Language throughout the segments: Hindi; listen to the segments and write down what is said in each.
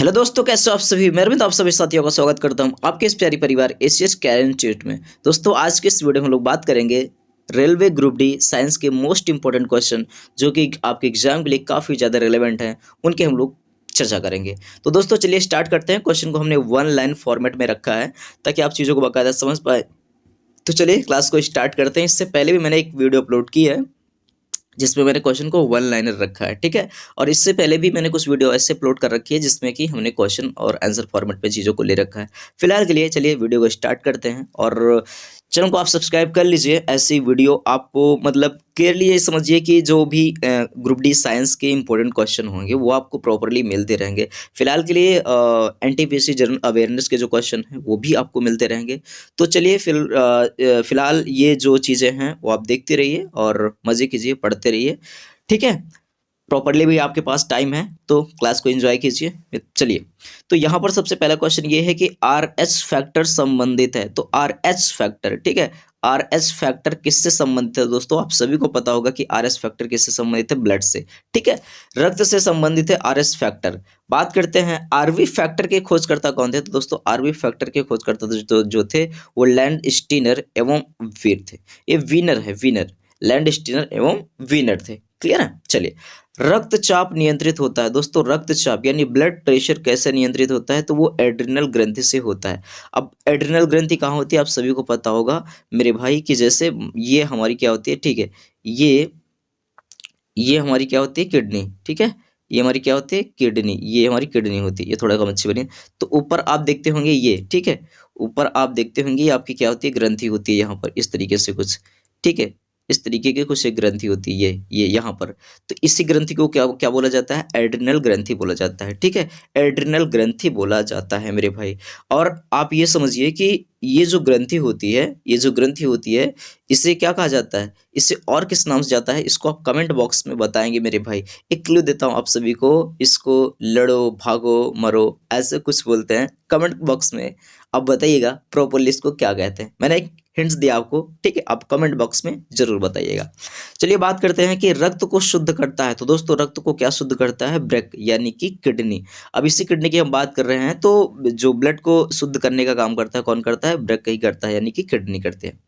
हेलो दोस्तों, कैसे हो आप सभी। मैं अरविंद आप सभी साथियों का स्वागत करता हूं आपके इस प्यारी परिवार एसीएस कैरियर इंस्टीट्यूट में। दोस्तों, आज के इस वीडियो में हम लोग बात करेंगे रेलवे ग्रुप डी साइंस के मोस्ट इंपॉर्टेंट क्वेश्चन जो कि आपके एग्जाम के लिए काफ़ी ज़्यादा रिलेवेंट हैं, उनके हम लोग चर्चा करेंगे। तो दोस्तों चलिए स्टार्ट करते हैं। क्वेश्चन को हमने वन लाइन फॉर्मेट में रखा है ताकि आप चीज़ों को बाकायदा समझ पाए। तो चलिए क्लास को स्टार्ट करते हैं। इससे पहले भी मैंने एक वीडियो अपलोड की है जिसमें मैंने क्वेश्चन को वन लाइनर रखा है, ठीक है। और इससे पहले भी मैंने कुछ वीडियो ऐसे अपलोड कर रखी है जिसमें कि हमने क्वेश्चन और आंसर फॉर्मेट पे चीज़ों को ले रखा है। फिलहाल के लिए चलिए वीडियो को स्टार्ट करते हैं और चैनल को आप सब्सक्राइब कर लीजिए। ऐसी वीडियो आपको मतलब क्लियरली ये समझिए कि जो भी ग्रुप डी साइंस के इंपॉर्टेंट क्वेश्चन होंगे वो आपको प्रॉपरली मिलते रहेंगे। फिलहाल के लिए एनटीपीसी जनरल अवेयरनेस के जो क्वेश्चन हैं वो भी आपको मिलते रहेंगे। तो चलिए फिलहाल ये जो चीज़ें हैं वो आप देखते रहिए और मज़े कीजिए, पढ़ते रहिए, ठीक है। प्रॉपरली भी आपके पास टाइम है तो क्लास को एंजॉय कीजिए। चलिए, तो यहाँ पर सबसे पहला क्वेश्चन ये है कि आर एच फैक्टर संबंधित है। तो आर एच फैक्टर, ठीक है, आर एच फैक्टर किससे संबंधित है दोस्तों? आप सभी को पता होगा कि आर एच फैक्टर किससे संबंधित है? ब्लड से, ठीक है, रक्त से संबंधित है आर एच फैक्टर। बात करते हैं आरवी फैक्टर के खोजकर्ता कौन थे। तो दोस्तों आरवी फैक्टर के खोजकर्ता जो थे वो लैंड स्टीनर एवं वीर थे। ये विनर है, विनर, लैंड स्टीनर एवं विनर थे। क्लियर है। चलिए, रक्तचाप नियंत्रित होता है दोस्तों। रक्तचाप यानी ब्लड प्रेशर कैसे नियंत्रित होता है? तो वो एड्रिनल ग्रंथि से होता है। अब एड्रिनल ग्रंथि कहाँ होती है आप सभी को पता होगा मेरे भाई, कि जैसे ये हमारी क्या होती है, ठीक है, ये हमारी क्या होती है? किडनी, ठीक है, ये हमारी क्या होती है? किडनी, ये हमारी किडनी होती है। ये थोड़ा कम अच्छी बनी। तो ऊपर आप देखते होंगे ये, ठीक है, ऊपर आप देखते होंगे ये आपकी क्या होती है? ग्रंथि होती है यहाँ पर इस तरीके से कुछ, ठीक है, इस तरीके की कुछ एक ग्रंथि होती है ये यहाँ पर। तो इसी ग्रंथि को क्या क्या बोला जाता है? एड्रिनल ग्रंथि बोला जाता है, ठीक है, एड्रिनल ग्रंथि बोला जाता है मेरे भाई। और आप ये समझिए कि ये जो ग्रंथि होती है, ये जो ग्रंथि होती है, इसे क्या कहा जाता है? इसे और किस नाम से जाता है? इसको आप कमेंट बॉक्स में बताएंगे मेरे भाई। एक क्लू देता हूँ आप सभी को, इसको लड़ो, भागो, मरो, ऐसे कुछ बोलते हैं। कमेंट बॉक्स में आप बताइएगा प्रॉपरली इसको क्या कहते हैं। मैंने एक हिंट्स दिया आपको, ठीक है, आप कमेंट बॉक्स में जरूर बताइएगा। चलिए बात करते हैं कि रक्त को शुद्ध करता है। तो दोस्तों रक्त को क्या शुद्ध करता है? ब्रेक यानी कि किडनी। अब इसी किडनी की हम बात कर रहे हैं। तो जो ब्लड को शुद्ध करने का काम करता है कौन करता है? ब्रेक ही करता है, यानी कि किडनी करते हैं।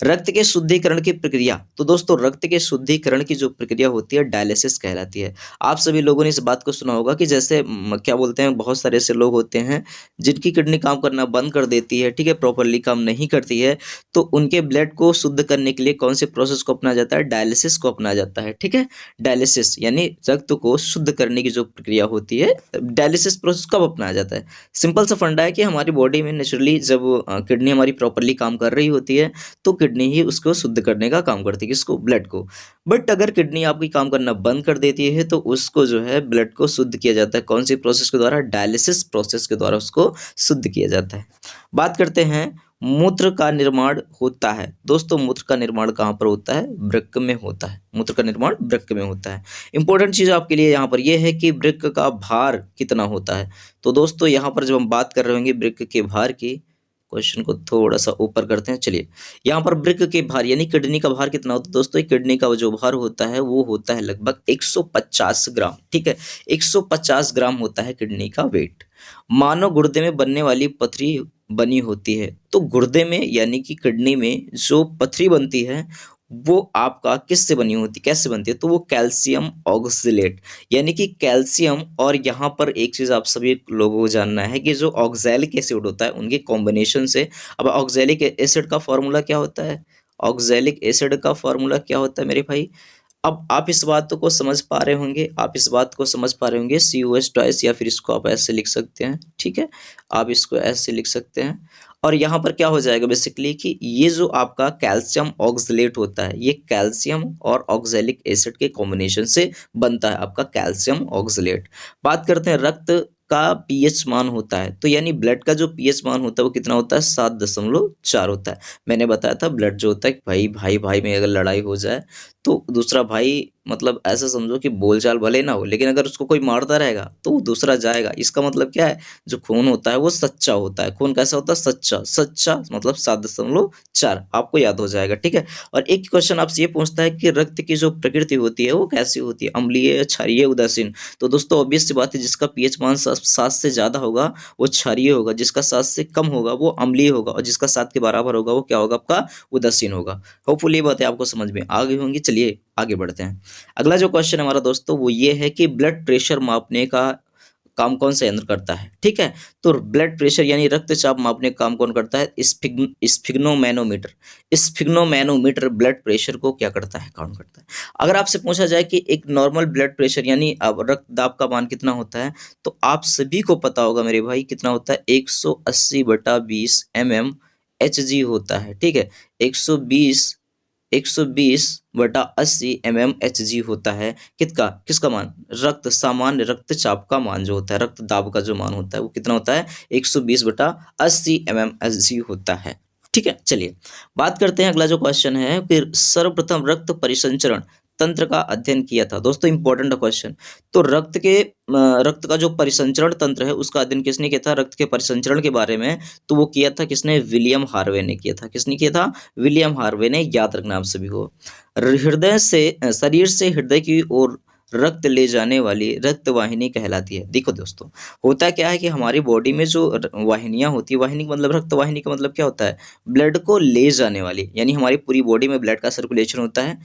रक्त के शुद्धिकरण की प्रक्रिया। तो दोस्तों रक्त के शुद्धिकरण की जो प्रक्रिया होती है डायलिसिस कहलाती है। आप सभी लोगों ने इस बात को सुना होगा कि जैसे क्या बोलते हैं, बहुत सारे ऐसे लोग होते हैं जिनकी किडनी काम करना बंद कर देती है, ठीक है, प्रॉपरली काम नहीं करती है। तो उनके ब्लड को शुद्ध करने के लिए कौन से प्रोसेस को अपनाया जाता है? डायलिसिस को अपनाया जाता है, ठीक है। डायलिसिस यानी रक्त को शुद्ध करने की जो प्रक्रिया होती है, डायलिसिस प्रोसेस कब अपनाया जाता है? सिंपल सा फंडा है कि हमारी बॉडी में नेचुरली जब किडनी हमारी प्रॉपरली काम कर रही होती है तो किडनी ही उसको शुद्ध करने का काम करती है, किसको? ब्लड को। बट अगर किडनी आपकी काम करना बंद कर देती है तो उसको जो है ब्लड को शुद्ध किया जाता है। कौन सी प्रोसेस के द्वारा? डायलिसिस प्रोसेस के द्वारा उसको शुद्ध किया जाता है। बात करते हैं मूत्र का निर्माण होता है। दोस्तों मूत्र का निर्माण कहाँ पर होता है? वृक्क में होता है। मूत्र का निर्माण वृक्क में होता है। इंपॉर्टेंट चीज आपके लिए यहाँ पर यह है कि वृक्क का भार कितना होता है। तो दोस्तों यहाँ पर जब हम बात कर रहे होंगे वृक्क के भार की, क्वेश्चन को थोड़ा सा ऊपर करते हैं। चलिए, यहाँ पर वृक्क के भार यानी किडनी का भार कितना होता है दोस्तों? किडनी का जो भार होता है वो होता है लगभग 150 ग्राम, ठीक है, 150 ग्राम होता है किडनी का वेट। मानव गुर्दे में बनने वाली पथरी बनी होती है। तो गुर्दे में यानी कि किडनी में जो पथरी बनती है वो आपका किससे बनी होती, कैसे बनती है? तो वो कैल्शियम ऑक्सलेट यानी कि कैल्शियम, और यहाँ पर एक चीज आप सभी लोगों को जानना है कि जो ऑक्सैलिक एसिड होता है उनके कॉम्बिनेशन से। अब ऑक्सैलिक एसिड का फॉर्मूला क्या होता है? ऑक्सैलिक एसिड का फॉर्मूला क्या होता है मेरे भाई? अब आप इस बात को समझ पा रहे होंगे, आप इस बात को समझ पा रहे होंगे, COH ट्वाइस, या फिर इसको आप ऐसे लिख सकते हैं, ठीक है, आप इसको ऐसे लिख सकते हैं। और यहाँ पर क्या हो जाएगा बेसिकली कि ये जो आपका कैल्शियम ऑक्सलेट होता है ये कैल्शियम और ऑक्सैलिक एसिड के कॉम्बिनेशन से बनता है आपका कैल्शियम ऑक्सलेट। बात करते हैं रक्त का पीएच मान होता है। तो यानी ब्लड का जो पीएच मान होता है वो कितना होता है? 7.4 होता है। मैंने बताया था ब्लड जो होता है भाई भाई भाई में अगर लड़ाई हो जाए तो दूसरा भाई मतलब ऐसा समझो कि बोलचाल भले ना हो, लेकिन अगर उसको कोई मारता रहेगा तो वो दूसरा जाएगा। इसका मतलब क्या है, जो खून होता है वो सच्चा होता है। खून कैसा होता है, सच्चा। सच्चा मतलब 7.4 आपको याद हो जाएगा, ठीक है। और एक क्वेश्चन आपसे ये पूछता है कि रक्त की जो प्रकृति होती है वो कैसी होती है, अम्लीय, क्षारीय, उदासीन। तो दोस्तों ऑब्वियस सी बात है, जिसका पीएच मान 7 से ज्यादा होगा वो क्षारीय होगा, जिसका 7 से कम होगा वो अम्लीय होगा, और जिसका 7 के बराबर होगा वो क्या होगा, आपका उदासीन होगा। होपफुली ये बातें आपको समझ में आ गई होंगी। चलिए आगे बढ़ते हैं। अगला जो क्वेश्चन हमारा दोस्तों वो ये है कि ब्लड प्रेशर मापने का काम कौन सा यंत्र करता है, ठीक है। तो ब्लड प्रेशर यानी रक्तचाप मापने का काम कौन करता है, स्फिग्नोमैनोमीटर। स्फिग्नोमैनोमीटर ब्लड प्रेशर को क्या करता है, काउंट करता है। अगर आपसे पूछा जाए कि एक नॉर्मल ब्लड प्रेशर यानी अब रक्त दाब का मान कितना होता है, तो आप सभी को पता होगा मेरे भाई कितना होता है, 180/20 mm Hg होता है, ठीक है। 120/80 mmHg होता है। किसका मान, रक्त सामान्य रक्तचाप का मान जो होता है, रक्त दाब का जो मान होता है वो कितना होता है, 120/80 mmHg होता है, ठीक है। चलिए बात करते हैं, अगला जो क्वेश्चन है, फिर सर्वप्रथम रक्त परिसंचरण तंत्र का अध्ययन किया था। दोस्तों इंपॉर्टेंट क्वेश्चन। तो रक्त का जो परिसंचरण तंत्र है उसका अध्ययन किसने किया था, रक्त के परिसंचरण के बारे में, तो वो किया था किसने, विलियम हार्वे ने किया था। किसने किया था, विलियम हार्वे ने। याद रखना आप सभी को। शरीर से हृदय की ओर रक्त ले जाने वाली रक्त वाहिनी कहलाती है। देखो दोस्तों, होता क्या है कि हमारी बॉडी में जो वाहिनियां होती है, वाहिनी का मतलब, रक्त वाहिनी का मतलब क्या होता है, ब्लड को ले जाने वाली, यानी हमारी पूरी बॉडी में ब्लड का सर्कुलेशन होता है,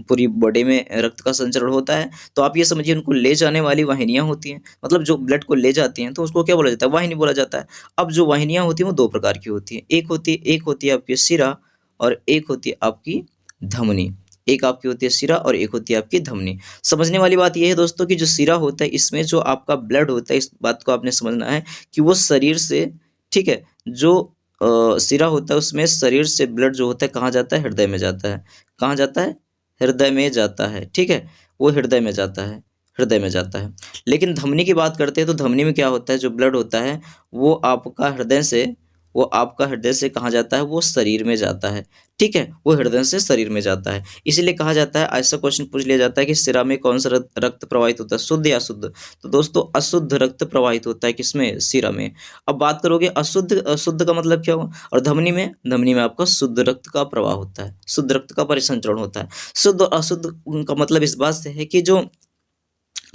पूरी बॉडी में रक्त का संचरण होता है। तो आप ये समझिए, उनको ले जाने वाली वाहिनियां होती हैं, मतलब जो ब्लड को ले जाती हैं, तो उसको क्या बोला जाता है, वाहिनी बोला जाता है। अब जो वाहिनियां होती हैं वो दो प्रकार की होती हैं। एक होती है आपकी सिरा, और एक होती है आपकी धमनी। एक आपकी होती है सिरा और एक होती है आपकी धमनी। समझने वाली बात यह है दोस्तों कि जो सिरा होता है इसमें जो आपका ब्लड होता है, इस बात को आपने समझना है कि वो शरीर से, ठीक है, जो सिरा होता है उसमें शरीर से ब्लड जो होता है कहाँ जाता है, हृदय में जाता है। कहाँ जाता है, हृदय में जाता है, ठीक है। वो हृदय में जाता है, हृदय में जाता है। लेकिन धमनी की बात करते हैं तो धमनी में क्या होता है, जो ब्लड होता है वो आपका हृदय से, वो आपका हृदय से कहाँ जाता है, वो शरीर में जाता है, ठीक है। वो हृदय से शरीर में जाता है। इसीलिए कहा जाता है, ऐसा क्वेश्चन पूछ लिया जाता है कि सिरा में कौन सा रक्त प्रवाहित होता है, शुद्ध या अशुद्ध। तो दोस्तों अशुद्ध रक्त प्रवाहित होता है किसमें, सिरा में। अब बात करोगे अशुद्ध, अशुद्ध का मतलब क्या हुआ, और धमनी में आपका शुद्ध रक्त का प्रवाह होता है, शुद्ध रक्त का परिसंचरण होता है। शुद्ध और अशुद्ध का मतलब इस बात से है कि जो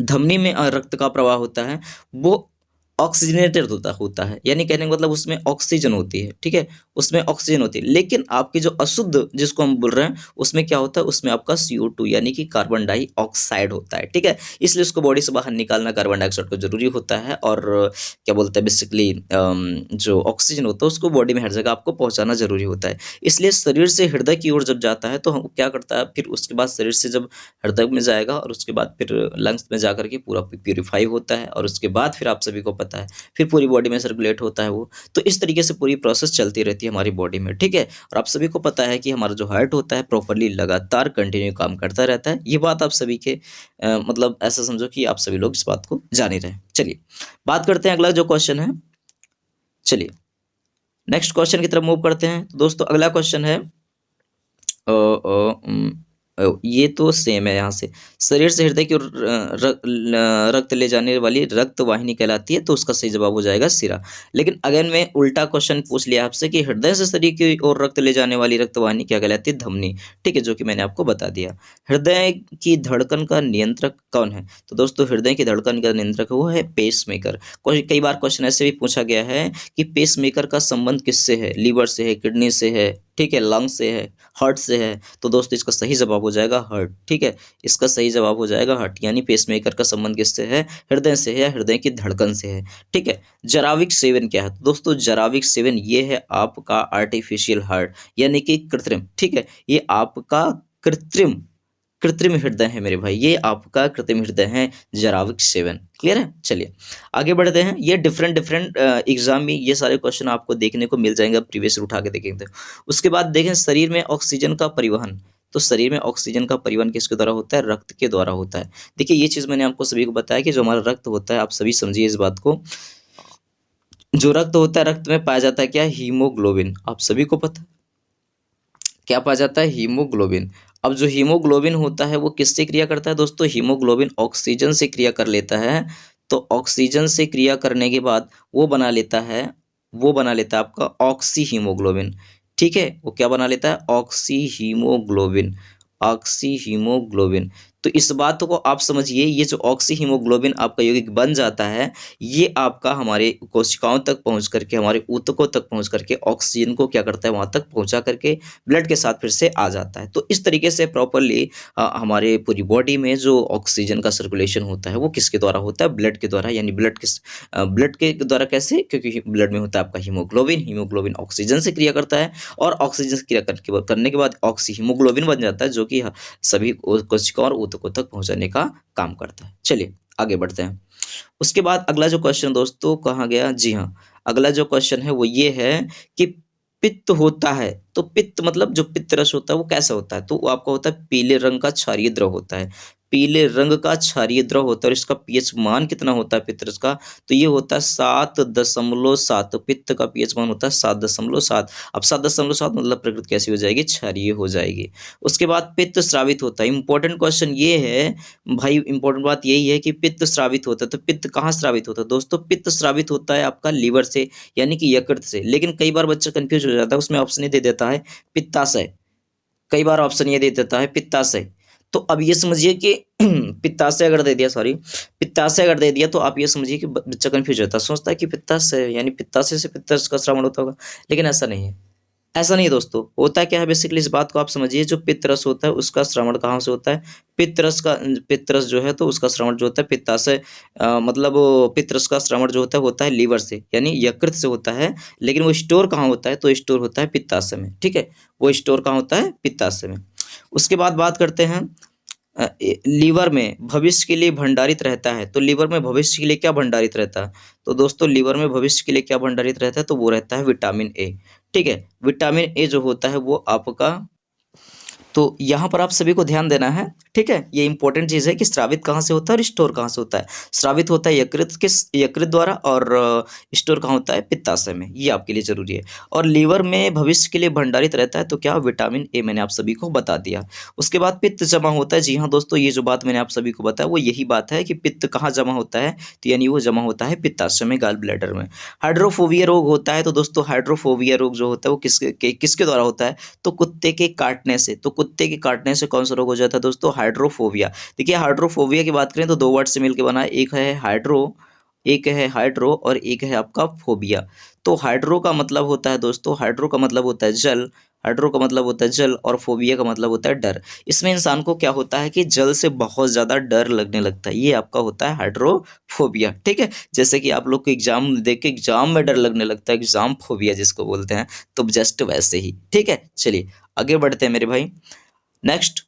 धमनी में रक्त का प्रवाह होता है वो ऑक्सीजनेटेड होता है, यानी कहने का मतलब उसमें ऑक्सीजन होती है, ठीक है, उसमें ऑक्सीजन होती है। लेकिन आपकी जो अशुद्ध जिसको हम बोल रहे हैं उसमें क्या होता है, उसमें आपका CO2 यानी कि कार्बन डाइऑक्साइड होता है, ठीक है। इसलिए उसको बॉडी से बाहर निकालना कार्बन डाइऑक्साइड को जरूरी होता है, और क्या बोलते हैं बेसिकली जो ऑक्सीजन होता है उसको बॉडी में हर जगह आपको पहुंचाना जरूरी होता है। इसलिए शरीर से हृदय की ओर जब जाता है तो हम क्या करता है, फिर उसके बाद शरीर से जब हृदय में जाएगा और उसके बाद फिर लंग्स में जाकर के पूरा प्यूरिफाई होता है, और उसके बाद फिर आप सभी को पता है फिर पूरी बॉडी में सर्कुलेट होता है वो। तो इस तरीके से पूरी प्रोसेस चलती रहती है हमारी बॉडी में, ठीक है। और आप सभी को पता है कि हमारा जो हार्ट होता है प्रॉपरली लगातार कंटिन्यू काम करता रहता है। ये बात आप सभी के मतलब ऐसा समझो कि आप सभी लोग इस बात को जान ही रहे हैं। चलिए बात करते हैं अगला जो क्वेश्चन है। चलिए नेक्स्ट क्वेश्चन की तरफ मूव करते हैं। तो दोस्तों अगला क्वेश्चन है, ये तो सेम है। यहाँ से शरीर से हृदय की ओर रक्त ले जाने वाली रक्त वाहिनी कहलाती है, तो उसका सही जवाब हो जाएगा सिरा। लेकिन अगेन मैं उल्टा क्वेश्चन पूछ लिया आपसे कि हृदय से शरीर की ओर रक्त ले जाने वाली रक्त वाहिनी क्या कहलाती है, धमनी, ठीक है, जो कि मैंने आपको बता दिया। हृदय की धड़कन का नियंत्रक कौन है, तो दोस्तों हृदय की धड़कन का नियंत्रक वो है पेस मेकर। कई बार क्वेश्चन ऐसे भी पूछा गया है कि पेस मेकर का संबंध किससे है, लीवर से है, किडनी से है, ठीक है, लंग से है, हार्ट से है। तो दोस्तों इसका सही जवाब हो जाएगा हार्ट, ठीक है, इसका सही जवाब हो जाएगा हार्ट। यानी पेसमेकर का संबंध किससे है, हृदय से है या हृदय की धड़कन से है, ठीक है। जराविक सेवन क्या है, तो दोस्तों जराविक सेवन ये है आपका आर्टिफिशियल हार्ट, यानी कि कृत्रिम, ठीक है, ये आपका कृत्रिम कृत्रिम हृदय है मेरे भाई, ये आपका कृत्रिम हृदय है, जराविक सेवन। क्लियर है। चलिए आगे बढ़ते हैं। ये डिफरेंट एग्जाम में ये सारे क्वेश्चन आपको देखने को मिल जाएंगे, प्रीवियस उठा के देखेंगे तो। उसके बाद देखें शरीर में ऑक्सीजन का परिवहन। तो शरीर में ऑक्सीजन का परिवहन किसके द्वारा होता है, रक्त के द्वारा होता है। देखिए ये चीज मैंने आपको सभी को बताया कि जो हमारा रक्त होता है, आप सभी समझिए इस बात को, जो रक्त होता है रक्त में पाया जाता है क्या, हीमोग्लोबिन। आप सभी को पता है क्या पाया जाता है, हीमोग्लोबिन। अब जो हीमोग्लोबिन होता है वो किससे क्रिया करता है दोस्तों? हीमोग्लोबिन ऑक्सीजन से क्रिया कर लेता है। तो ऑक्सीजन से क्रिया करने के बाद वो बना लेता है आपका ऑक्सी हीमोग्लोबिन। ठीक है, वो क्या बना लेता है? Oxy haemoglobin. Oxy haemoglobin. तो इस बात को आप समझिए, ये जो ऑक्सी हीमोग्लोबिन आपका यौगिक बन जाता है, ये आपका हमारे कोशिकाओं तक पहुंच करके, हमारे ऊतकों तक पहुंच करके ऑक्सीजन को क्या करता है? वहां तक पहुंचा करके ब्लड के साथ फिर से आ जाता है। तो इस तरीके से प्रॉपरली हमारे पूरी बॉडी में जो ऑक्सीजन का सर्कुलेशन होता है वो किसके द्वारा होता है? ब्लड के द्वारा। यानी ब्लड के द्वारा कैसे? क्योंकि ब्लड में होता है आपका हीमोग्लोबिन। हीमोग्लोबिन ऑक्सीजन से क्रिया करता है और ऑक्सीजन से क्रिया करने के बाद ऑक्सी हीमोग्लोबिन बन जाता है, जो कि सभी कोशिकाओं और ऊतकों तक पहुंचाने का काम करता है। चलिए आगे बढ़ते हैं। उसके बाद अगला जो क्वेश्चन दोस्तों कहाँ गया? जी हाँ, अगला जो क्वेश्चन है वो ये है कि पित्त होता है, तो पित्त मतलब जो पित्त रस होता है वो कैसा होता है? तो वो आपका होता है पीले रंग का क्षारीय द्रव होता है। पीले रंग का क्षारीय द्रव होता है और इसका पीएच मान कितना होता है पित्त रस का? तो ये होता है 7.7। पित्त का पीएच मान होता है 7.7। अब 7.7 मतलब प्रकृति कैसी हो जाएगी? क्षारीय हो जाएगी। उसके बाद पित्त स्रावित होता है। इंपॉर्टेंट क्वेश्चन ये है भाई, इंपॉर्टेंट बात यही है कि पित्त स्रावित होता है। तो पित्त कहाँ स्रावित होता है दोस्तों? पित्त स्रावित होता है आपका लीवर से, यानी कि यकृत से। लेकिन कई बार बच्चा कंफ्यूज हो जाता है, उसमें ऑप्शन ये दे देता है पित्ताशय। कई बार ऑप्शन ये दे देता है पित्ताशय। तो अब ये समझिए कि पित्ताशय अगर दे दिया, सॉरी, पित्ताशय अगर दे दिया तो आप ये समझिए कि बच्चा कंफ्यूज होता है, सोचता है कि पित्ताशय यानी पित्ताशय से पित्त रस का श्रवण होता होगा, लेकिन ऐसा नहीं है। ऐसा नहीं है दोस्तों। होता क्या है बेसिकली, इस बात को आप समझिए, जो पित्त रस होता है उसका श्रवण कहाँ से होता है? पित्त रस जो है तो उसका श्रवण जो होता है पित्ताशय, मतलब पित्त रस का श्रवण जो होता है लीवर से, यानी यकृत से होता है। लेकिन वो स्टोर कहाँ होता है? तो स्टोर होता है पित्ताशय में। ठीक है, वो स्टोर कहाँ होता है? पित्ताशय में। उसके बाद बात करते हैं लीवर में भविष्य के लिए भंडारित रहता है। तो लीवर में भविष्य के लिए क्या भंडारित रहता है? तो दोस्तों लीवर में भविष्य के लिए क्या भंडारित रहता है? तो वो रहता है विटामिन ए। ठीक है, विटामिन ए जो होता है वो आपका, तो यहाँ पर आप सभी को ध्यान देना है। ठीक है, ये इंपॉर्टेंट चीज़ है कि स्रावित कहाँ से होता है और स्टोर कहाँ से होता है। स्रावित होता है यकृत द्वारा, और स्टोर कहाँ होता है? पित्ताशय में। ये आपके लिए जरूरी है। और लीवर में भविष्य के लिए भंडारित रहता है तो क्या? Vitamin A. मैंने आप सभी को बता दिया। उसके बाद पित्त जमा होता है। जी हाँ दोस्तों, ये जो बात मैंने आप सभी को बताया वो यही बात है कि पित्त कहाँ जमा होता है? तो यानी वो जमा होता है पित्ताशय में, गाल ब्लैडर में। हाइड्रोफोबिया रोग होता है। तो दोस्तों हाइड्रोफोबिया रोग जो होता है वो किसके द्वारा होता है? तो कुत्ते के काटने से। तो कुत्ते के काटने से कौन सा रोग हो जाता है दोस्तों? हाइड्रोफोबिया। देखिए हाइड्रोफोबिया की बात करें तो दो वर्ड से मिलकर बना है, एक है हाइड्रो और एक है आपका फोबिया। तो हाइड्रो का मतलब होता है दोस्तों, हाइड्रो का मतलब होता है जल, हाइड्रो का मतलब होता है जल, और फोबिया का मतलब होता है डर। इसमें इंसान को क्या होता है कि जल से बहुत ज़्यादा डर लगने लगता है, ये आपका होता है हाइड्रोफोबिया। ठीक है, जैसे कि आप लोग को एग्जाम देख के एग्जाम में डर लगने लगता है, एग्जाम फोबिया जिसको बोलते हैं, तो जस्ट वैसे ही। ठीक है, चलिए आगे बढ़ते हैं मेरे भाई। नेक्स्ट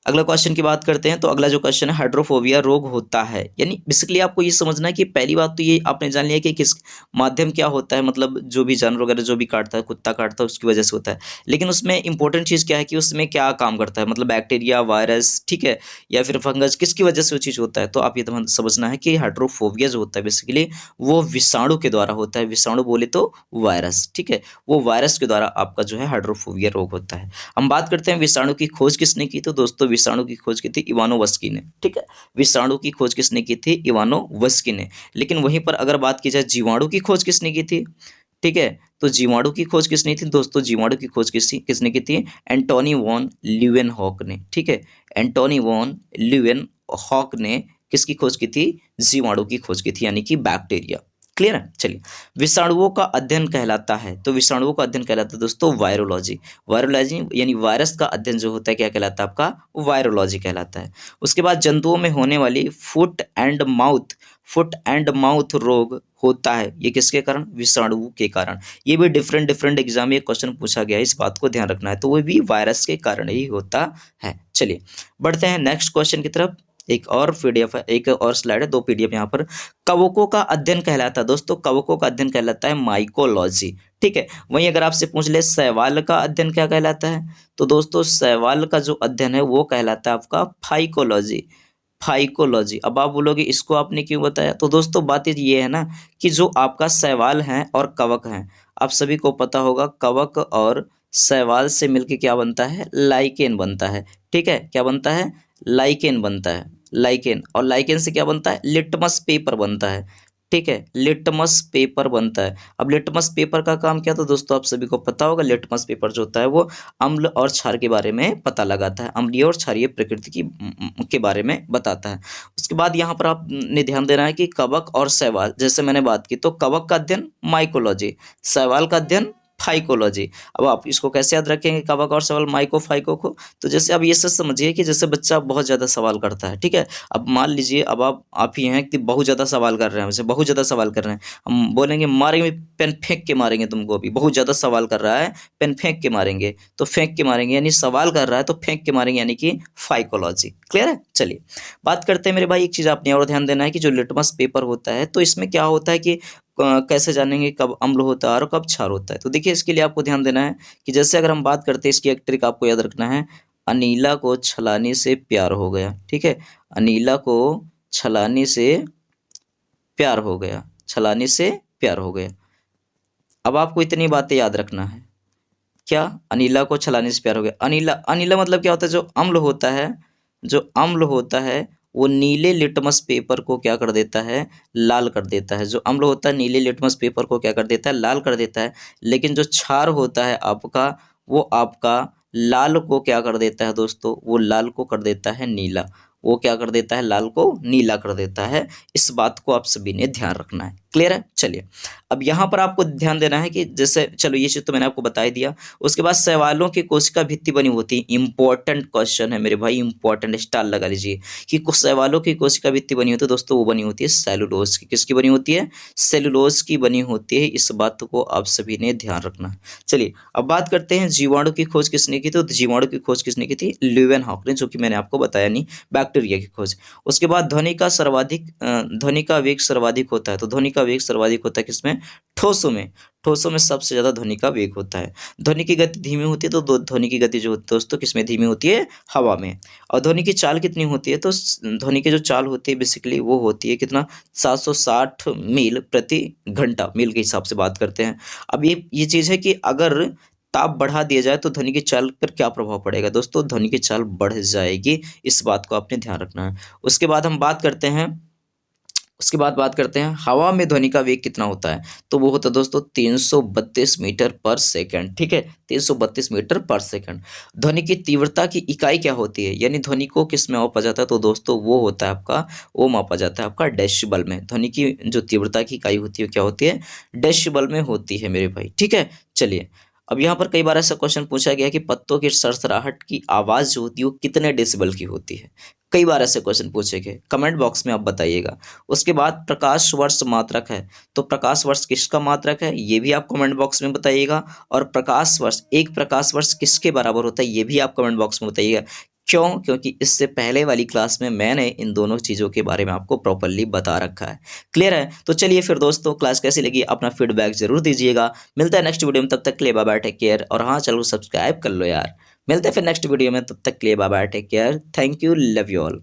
अगला क्वेश्चन की बात करते हैं। तो अगला जो क्वेश्चन है, हाइड्रोफोबिया रोग होता है, यानी बेसिकली आपको ये समझना है कि पहली बात तो ये आपने जान लिया कि किस माध्यम क्या होता है, मतलब जो भी जानवर वगैरह जो भी काटता है, कुत्ता काटता है, उसकी वजह से होता है। लेकिन उसमें इंपॉर्टेंट चीज़ क्या है कि उसमें क्या काम करता है, मतलब बैक्टीरिया, वायरस, ठीक है, या फिर फंगस, किसकी वजह से वो चीज़ होता है? तो आप ये तो समझना है कि हाइड्रोफोबिया जो होता है बेसिकली वो विषाणु के द्वारा होता है। विषाणु बोले तो वायरस। ठीक है, वो वायरस के द्वारा आपका जो है हाइड्रोफोबिया रोग होता है। हम बात करते हैं विषाणु की खोज किसने की? तो दोस्तों विषाणु की खोज की थी इवानोवस्की ने। ठीक है, विषाणु की खोज किसने की थी? इवानोवस्की ने। लेकिन वहीं पर अगर बात की जाए जीवाणु की खोज किसने की थी? ठीक है, तो जीवाणु की खोज किसने की थी दोस्तों? जीवाणु की खोज किसने की थी? एंटोनी वॉन ल्यूवेनहॉक ने। ठीक है, एंटोनी वॉन ल्यूवेनहॉक ने किसकी खोज की थी? जीवाणु की खोज की थी, यानी कि बैक्टीरिया। क्लियर है? चलिए, विषाणुओं का अध्ययन कहलाता है। तो विषाणुओं का अध्ययन कहलाता है दोस्तों वायरोलॉजी। वायरोलॉजी यानी वायरस का अध्ययन जो होता है क्या कहलाता है? आपका वायरोलॉजी कहलाता है। उसके बाद जंतुओं में होने वाली फुट एंड माउथ रोग होता है, ये किसके कारण? विषाणु के कारण। ये भी डिफरेंट एग्जाम में क्वेश्चन पूछा गया है, इस बात को ध्यान रखना है। तो वो भी वायरस के कारण ही होता है। चलिए बढ़ते हैं नेक्स्ट क्वेश्चन की तरफ। एक और पीडीएफ है, एक और स्लाइड है, दो पीडीएफ यहाँ पर। कवकों का अध्ययन कहलाता है दोस्तों, कवकों का अध्ययन कहलाता है माइकोलॉजी। ठीक है, वहीं अगर आपसे पूछ ले शैवाल का अध्ययन क्या कहलाता है? तो दोस्तों शैवाल का जो अध्ययन है वो कहलाता है आपका फाइकोलॉजी। फाइकोलॉजी। अब आप बोलोगे इसको आपने क्यों बताया? तो दोस्तों बात ये है ना कि जो आपका शैवाल है और कवक है, आप सभी को पता होगा कवक और शैवाल से मिलके क्या बनता है, लाइकेन बनता है। ठीक है, क्या बनता है, लाइकेन बनता है, लाइकेन। और लाइकेन से क्या बनता है, लिटमस पेपर बनता है। ठीक है, लिटमस पेपर बनता है। अब लिटमस पेपर का काम क्या था दोस्तों, आप सभी को पता होगा। लिटमस पेपर जो होता है वो अम्ल और क्षार के बारे में पता लगाता है, अम्लीय और क्षारीय प्रकृति की के बारे में बताता है। उसके बाद यहाँ पर आपने ध्यान देना है कि कवक और शैवाल, जैसे मैंने बात की, तो कवक का अध्ययन माइकोलॉजी, शैवाल का अध्ययन फाइकोलॉजी। अब आप इसको कैसे याद रखेंगे, कवक और सवाल, माइको फाइको को। तो जैसे अब ये सब समझिए कि जैसे बच्चा बहुत ज़्यादा सवाल करता है, ठीक है। अब मान लीजिए अब आप ही हैं कि बहुत ज़्यादा सवाल कर रहे हैं हमसे, बहुत ज़्यादा सवाल कर रहे हैं, हम बोलेंगे मारेंगे, पेन फेंक के मारेंगे तुमको, अभी बहुत ज़्यादा सवाल कर रहा है, पेन फेंक के मारेंगे, तो फेंक के मारेंगे यानी सवाल कर रहा है तो फेंक के मारेंगे, यानी कि फाइकोलॉजी। क्लियर है। चलिए बात करते हैं मेरे भाई, एक चीज़ आपने और ध्यान देना है कि जो लिटमस पेपर होता है तो इसमें क्या होता है कि कैसे जानेंगे कब अम्ल होता है और कब क्षार होता है। तो देखिए इसके लिए आपको ध्यान देना है कि जैसे अगर हम बात करते हैं, इसकी एक ट्रिक आपको याद रखना है। अनीला को छलानी से प्यार हो गया, ठीक है। अनीला को छलानी से प्यार हो गया, छलानी से प्यार हो गया। अब आपको इतनी बातें याद रखना है। क्या, अनीला को छलानी से प्यार हो गया। अनीला, अनीला मतलब क्या होता है, जो अम्ल होता है, जो अम्ल होता है वो नीले लिटमस पेपर को क्या कर देता है, लाल कर देता है। जो अम्ल होता है नीले लिटमस पेपर को क्या कर देता है, लाल कर देता है। लेकिन जो क्षार होता है आपका, वो आपका लाल को क्या कर देता है दोस्तों, वो लाल को कर देता है नीला। वो क्या कर देता है, लाल को नीला कर देता है। इस बात को आप सभी ने ध्यान रखना है। क्लियर है। चलिए अब यहाँ पर आपको ध्यान देना है कि जैसे, चलो ये चीज़ तो मैंने आपको बता ही दिया। उसके बाद शैवालों की कोशिका भित्ति बनी होती है। इंपॉर्टेंट क्वेश्चन है मेरे भाई, इंपॉर्टेंट, स्टार लगा लीजिए कि शैवालों की कोशिका भित्ति बनी होती है दोस्तों, वो बनी होती है सेलुलोज की। किसकी बनी होती है, सेलुलोज की बनी होती है। इस बात को आप सभी ने ध्यान रखना है। चलिए अब बात करते हैं जीवाणु की खोज किसने की थी। तो जीवाणु की खोज किसने की थी, ल्यूवेनहॉक ने, जो कि मैंने आपको बताया नहीं, बैक्टीरिया की खोज। उसके बाद ध्वनि का सर्वाधिक ध्वनि का वेग सर्वाधिक होता है। तो ध्वनि का वेग सर्वाधिक होता है किसमें, ठोसों में। ठोसों में सबसे ज्यादा ध्वनि का वेग होता है। ध्वनि की गति धीमी होती है, तो ध्वनि की गति जो होती है दोस्तों किसमें धीमी होती है, हवा में। और ध्वनि की चाल कितनी होती है, तो ध्वनि की जो चाल होती है बेसिकली वो होती है कितना, 760 मील प्रति घंटा, मील के हिसाब से बात करते हैं। अब ये चीज है कि अगर ताप बढ़ा दिया जाए तो ध्वनि की चाल पर क्या प्रभाव पड़ेगा दोस्तों, ध्वनि की चाल बढ़ जाएगी। इस बात को आपने ध्यान रखना है। उसके बाद हम बात करते हैं, उसके बाद बात करते हैं हवा में ध्वनि का वेग कितना होता है। तो वो होता है दोस्तों 332 मीटर पर सेकंड। ठीक है, 332 मीटर पर सेकंड। ध्वनि की तीव्रता की इकाई क्या होती है, यानी ध्वनि को किस में मापा जाता है, तो दोस्तों वो होता है आपका, वो मापा जाता है आपका डेसिबल में। ध्वनि की जो तीव्रता की इकाई होती है क्या होती है, डेसिबल में होती है मेरे भाई। ठीक है। चलिए अब यहाँ पर कई बार ऐसा क्वेश्चन पूछा गया कि पत्तों की सरसराहट की आवाज जो होती है वो कितने डेसिबल की होती है। कई बार ऐसे क्वेश्चन पूछे गए, कमेंट बॉक्स में आप बताइएगा। उसके बाद प्रकाश वर्ष मात्रक है, तो प्रकाश वर्ष किसका मात्रक है ये भी आप कमेंट बॉक्स में बताइएगा। और प्रकाश वर्ष, एक प्रकाश वर्ष किसके बराबर होता है ये भी आप कमेंट बॉक्स में बताइएगा। क्यों, क्योंकि इससे पहले वाली क्लास में मैंने इन दोनों चीज़ों के बारे में आपको प्रॉपरली बता रखा है। क्लियर है। तो चलिए फिर दोस्तों, क्लास कैसी लगी अपना फीडबैक जरूर दीजिएगा। मिलता है नेक्स्ट वीडियो में, तब तक के लिए बाय बाय, टेक केयर। और हाँ, चलो सब्सक्राइब कर लो यार। मिलते हैं फिर नेक्स्ट वीडियो में, तब तक के लिए bye bye, take care, thank you, love you all.